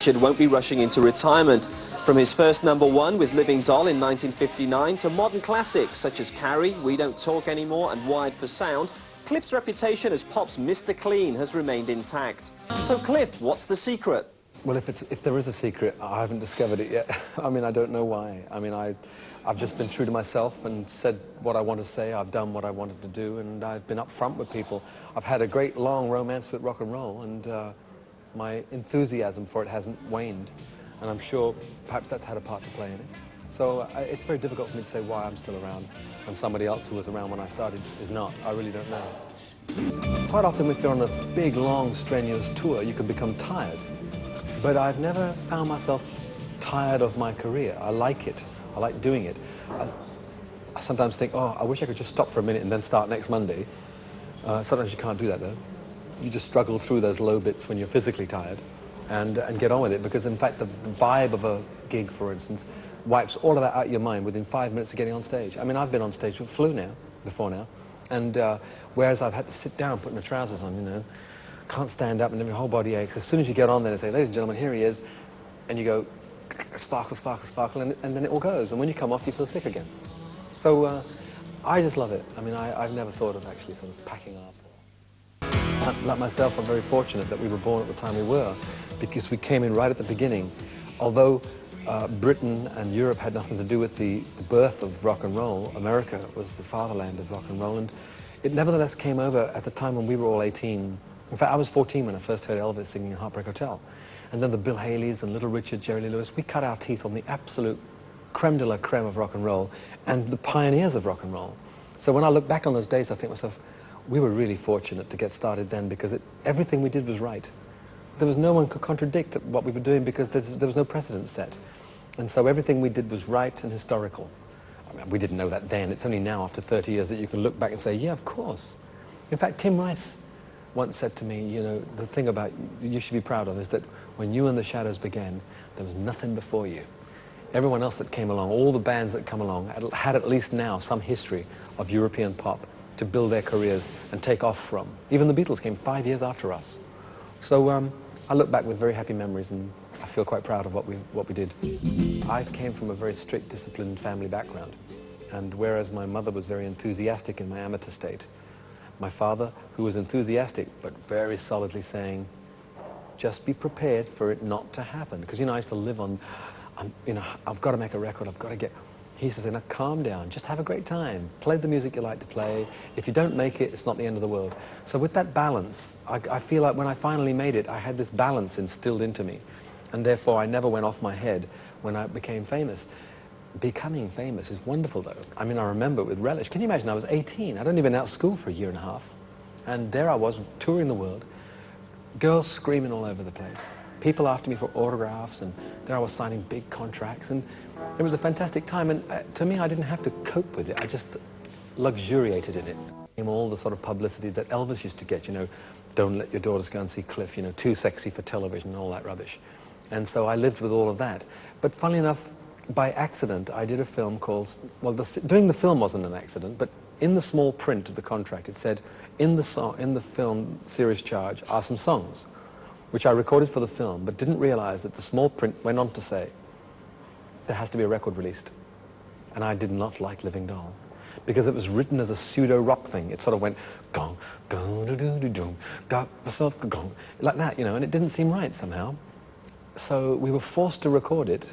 Won't be rushing into retirement. From his first #1 with Living Doll in 1959 to modern classics such as Carrie, We Don't Talk Anymore and Wired for Sound, Cliff's reputation as pop's Mr. Clean has remained intact. So Cliff, what's the secret? Well, if there is a secret, I haven't discovered it yet. I mean, I don't know why. I mean, I've just been true to myself and said what I want to say. I've done what I wanted to do, and I've been upfront with people. I've had a great long romance with rock and roll, and my enthusiasm for it hasn't waned, and I'm sure perhaps that's had a part to play in it. So it's very difficult for me to say why I'm still around and somebody else who was around when I started is not. I really don't know. Quite often if you're on a big, long, strenuous tour, you can become tired. But I've never found myself tired of my career. I like it. I like doing it. I sometimes think, oh, I wish I could just stop for a minute and then start next Monday. Sometimes you can't do that, though. You just struggle through those low bits when you're physically tired and get on with it, because in fact the vibe of a gig, for instance, wipes all of that out of your mind within 5 minutes of getting on stage. I mean, I've been on stage with flu before now, and whereas I've had to sit down putting the trousers on, you know, can't stand up and then your whole body aches. As soon as you get on there and say, ladies and gentlemen, here he is, and you go sparkle, sparkle, sparkle, and then it all goes, and when you come off you feel sick again. So I just love it. I mean, I've never thought of actually sort of packing up. Like myself, I'm very fortunate that we were born at the time we were, because we came in right at the beginning. Although Britain and Europe had nothing to do with the birth of rock and roll, America was the fatherland of rock and roll, and it nevertheless came over at the time when we were all 18. In fact, I was 14 when I first heard Elvis singing in Heartbreak Hotel. And then the Bill Haleys and Little Richard, Jerry Lee Lewis, we cut our teeth on the absolute creme de la creme of rock and roll and the pioneers of rock and roll. So when I look back on those days, I think to myself, we were really fortunate to get started then, because everything we did was right. There was no one could contradict what we were doing, because there was no precedent set. And so everything we did was right and historical. I mean, we didn't know that then. It's only now, after 30 years, that you can look back and say, yeah, of course. In fact, Tim Rice once said to me, you know, the thing about you should be proud of is that when you and the Shadows began, there was nothing before you. Everyone else that came along, all the bands that come along, had at least now some history of European pop to build their careers and take off from. Even the Beatles came 5 years after us. So I look back with very happy memories, and I feel quite proud of what we did. I came from a very strict, disciplined family background, and whereas my mother was very enthusiastic in my amateur state, my father, who was enthusiastic but very solidly saying, just be prepared for it not to happen. Because, you know, I used to live on, you know, I've got to make a record, I've got to get... He says, now calm down, just have a great time. Play the music you like to play. If you don't make it, it's not the end of the world. So with that balance, I feel like when I finally made it, I had this balance instilled into me. And therefore, I never went off my head when I became famous. Becoming famous is wonderful, though. I mean, I remember with relish. Can you imagine, I was 18. I'd only been out of school for a year and a half. And there I was, touring the world. Girls screaming all over the place. People after me for autographs, and there I was signing big contracts, and it was a fantastic time. And to me, I didn't have to cope with it. I just luxuriated in it. And all the sort of publicity that Elvis used to get, you know, don't let your daughters go and see Cliff, you know, too sexy for television and all that rubbish. And so I lived with all of that. But funnily enough, by accident, I did a film called, well, doing the film wasn't an accident, but in the small print of the contract, it said, in the film series charge are some songs, which I recorded for the film, but didn't realize that the small print went on to say, there has to be a record released. And I did not like Living Doll, because it was written as a pseudo-rock thing. It sort of went, gong, gong, do do do do, got myself gong, like that, you know, and it didn't seem right somehow. So we were forced to record it,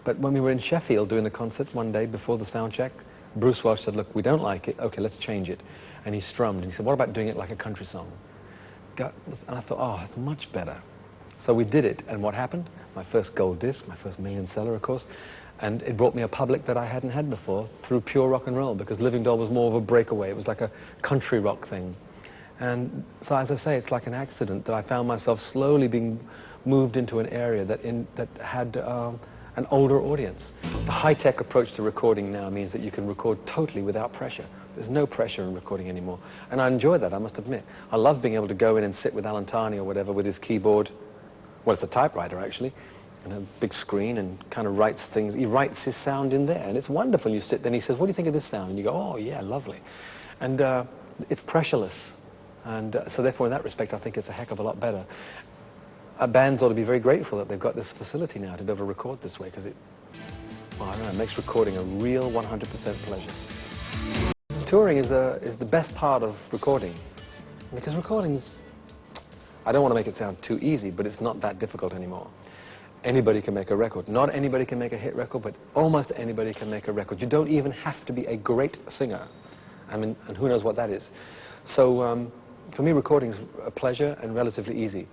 but when we were in Sheffield doing the concert one day before the sound check, Bruce Welch said, look, we don't like it, okay, let's change it. And he strummed, and he said, what about doing it like a country song? And I thought, oh, that's much better. So we did it, and what happened? My first gold disc, my first million seller, of course, and it brought me a public that I hadn't had before through pure rock and roll, because Living Doll was more of a breakaway. It was like a country rock thing. And so, as I say, it's like an accident that I found myself slowly being moved into an area that had an older audience. The high-tech approach to recording now means that you can record totally without pressure. There's no pressure in recording anymore. And I enjoy that, I must admit. I love being able to go in and sit with Alan Tarney or whatever with his keyboard. Well, it's a typewriter, actually, and a big screen, and kind of writes things. He writes his sound in there, and it's wonderful. You sit there, and he says, what do you think of this sound? And you go, oh, yeah, lovely. And it's pressureless. And so therefore, in that respect, I think it's a heck of a lot better. bands ought to be very grateful that they've got this facility now to be able to record this way, because well, I don't know, it makes recording a real 100% pleasure. Touring is the best part of recording, because recording's, I don't want to make it sound too easy, but it's not that difficult anymore. Anybody can make a record. Not anybody can make a hit record, but almost anybody can make a record. You don't even have to be a great singer. I mean, and who knows what that is. So for me, recording's a pleasure and relatively easy.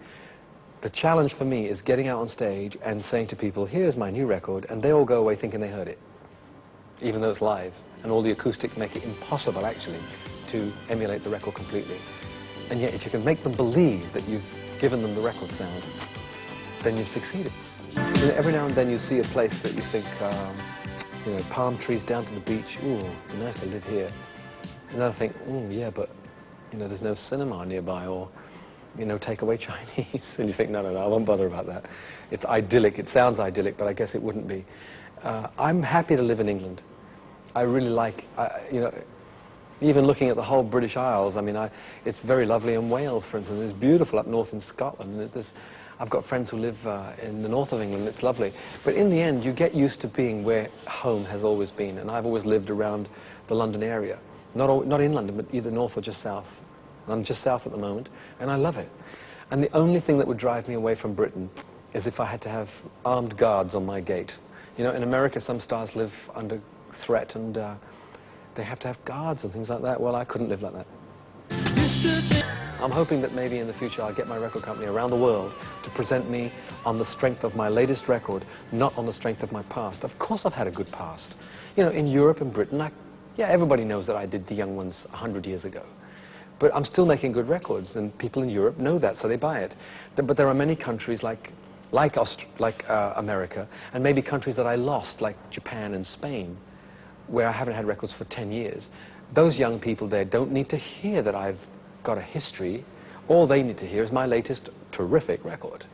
The challenge for me is getting out on stage and saying to people, here's my new record, and they all go away thinking they heard it, even though it's live. And all the acoustics make it impossible, actually, to emulate the record completely. And yet, if you can make them believe that you've given them the record sound, then you've succeeded. You know, every now and then you see a place that you think, you know, palm trees down to the beach, ooh, it'd be nice to live here. And then I think, ooh, yeah, but, you know, there's no cinema nearby, or, you know, takeaway Chinese. And you think, no, no, no, I won't bother about that. It's idyllic, it sounds idyllic, but I guess it wouldn't be. I'm happy to live in England. I really like, you know, even looking at the whole British Isles, I mean, it's very lovely in Wales, for instance. It's beautiful up north in Scotland. I've got friends who live in the north of England. It's lovely. But in the end, you get used to being where home has always been. And I've always lived around the London area. Not in London, but either north or just south. I'm just south at the moment, and I love it. And the only thing that would drive me away from Britain is if I had to have armed guards on my gate. You know, in America, some stars live under threat, and they have to have guards and things like that. Well, I couldn't live like that. I'm hoping that maybe in the future I'll get my record company around the world to present me on the strength of my latest record, not on the strength of my past. Of course I've had a good past. You know, in Europe and Britain, yeah, everybody knows that I did The Young Ones 100 years ago. But I'm still making good records, and people in Europe know that, so they buy it. But there are many countries like America, and maybe countries that I lost, like Japan and Spain, where I haven't had records for 10 years. Those young people there don't need to hear that I've got a history. All they need to hear is my latest terrific record.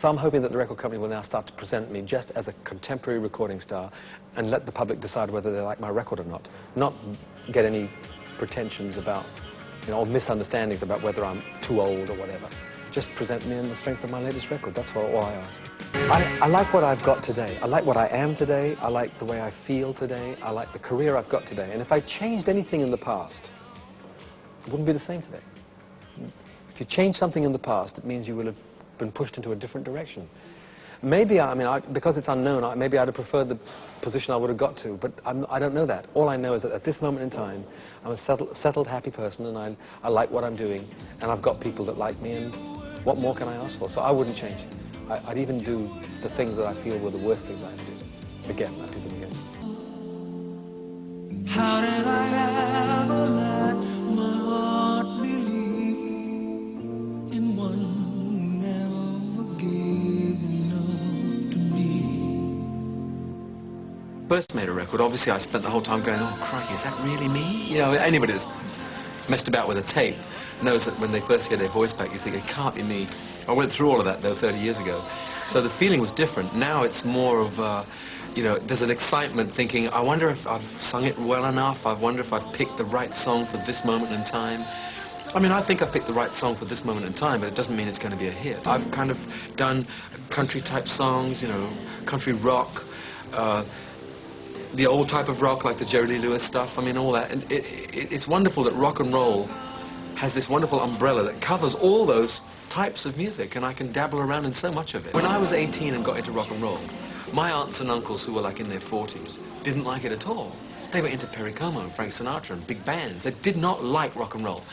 So I'm hoping that the record company will now start to present me just as a contemporary recording star and let the public decide whether they like my record or not. Not get any pretensions about, you know, or misunderstandings about whether I'm too old or whatever. Just present me in the strength of my latest record. That's all I ask. I like what I've got today. I like what I am today. I like the way I feel today. I like the career I've got today. And if I changed anything in the past, it wouldn't be the same today. If you change something in the past, it means you will have been pushed into a different direction. Maybe, because it's unknown, maybe I'd have preferred the position I would have got to, but I don't know that. All I know is that at this moment in time, I'm a settled, happy person, and I like what I'm doing, and I've got people that like me, and what more can I ask for? So I wouldn't change it. I'd even do the things that I feel were the worst things I ever did. Again, I'd do them again. How did I ever let my heart believe in one who never gave enough to me? First made a record, obviously I spent the whole time going, oh crikey, is that really me? You know, anybody that's messed about with a tape knows that when they first hear their voice back, you think, it can't be me. I went through all of that, though, 30 years ago. So the feeling was different. Now it's more of, you know, there's an excitement thinking, I wonder if I've sung it well enough. I wonder if I've picked the right song for this moment in time. I mean, I think I've picked the right song for this moment in time, but it doesn't mean it's going to be a hit. I've kind of done country-type songs, you know, country rock, the old type of rock, like the Jerry Lee Lewis stuff. I mean, all that. And it's wonderful that rock and roll has this wonderful umbrella that covers all those types of music, and I can dabble around in so much of it. When I was 18 and got into rock and roll, my aunts and uncles, who were like in their 40s, didn't like it at all. They were into Perry Como and Frank Sinatra and big bands. They did not like rock and roll.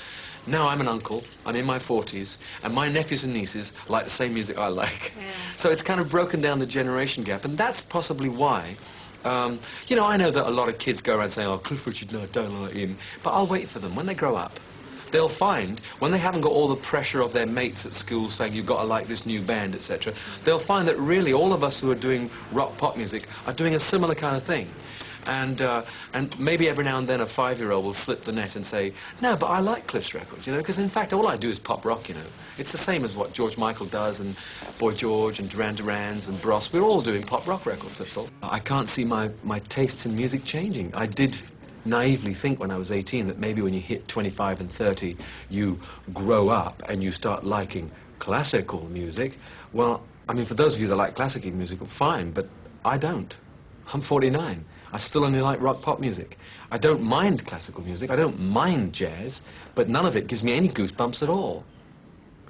Now I'm an uncle, I'm in my 40s, and my nephews and nieces like the same music I like. Yeah. So it's kind of broken down the generation gap, and that's possibly why. You know, I know that a lot of kids go around saying, oh, Cliff Richard, no, don't like him. But I'll wait for them. When they grow up, they'll find, when they haven't got all the pressure of their mates at school saying, you've got to like this new band, etc., they'll find that really all of us who are doing rock pop music are doing a similar kind of thing. And maybe every now and then a 5-year-old will slip the net and say, no, but I like Cliff's records, you know, because in fact all I do is pop rock, you know. It's the same as what George Michael does, and Boy George, and Duran Duran's, and Bros. We're all doing pop rock records, that's all. I can't see my tastes in music changing. I did naively think when I was 18 that maybe when you hit 25 and 30, you grow up and you start liking Classical music? Well, I mean, for those of you that like classical music, fine, but I don't. I'm 49. I still only like rock pop music. I don't mind classical music, I don't mind jazz, but none of it gives me any goosebumps at all.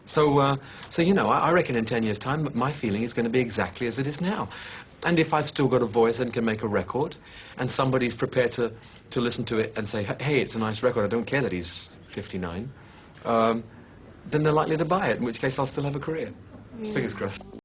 So you know, I reckon in 10 years' time, my feeling is going to be exactly as it is now. And if I've still got a voice and can make a record, and somebody's prepared to listen to it and say, hey, it's a nice record, I don't care that he's 59, then they're likely to buy it, in which case I'll still have a career. Fingers crossed.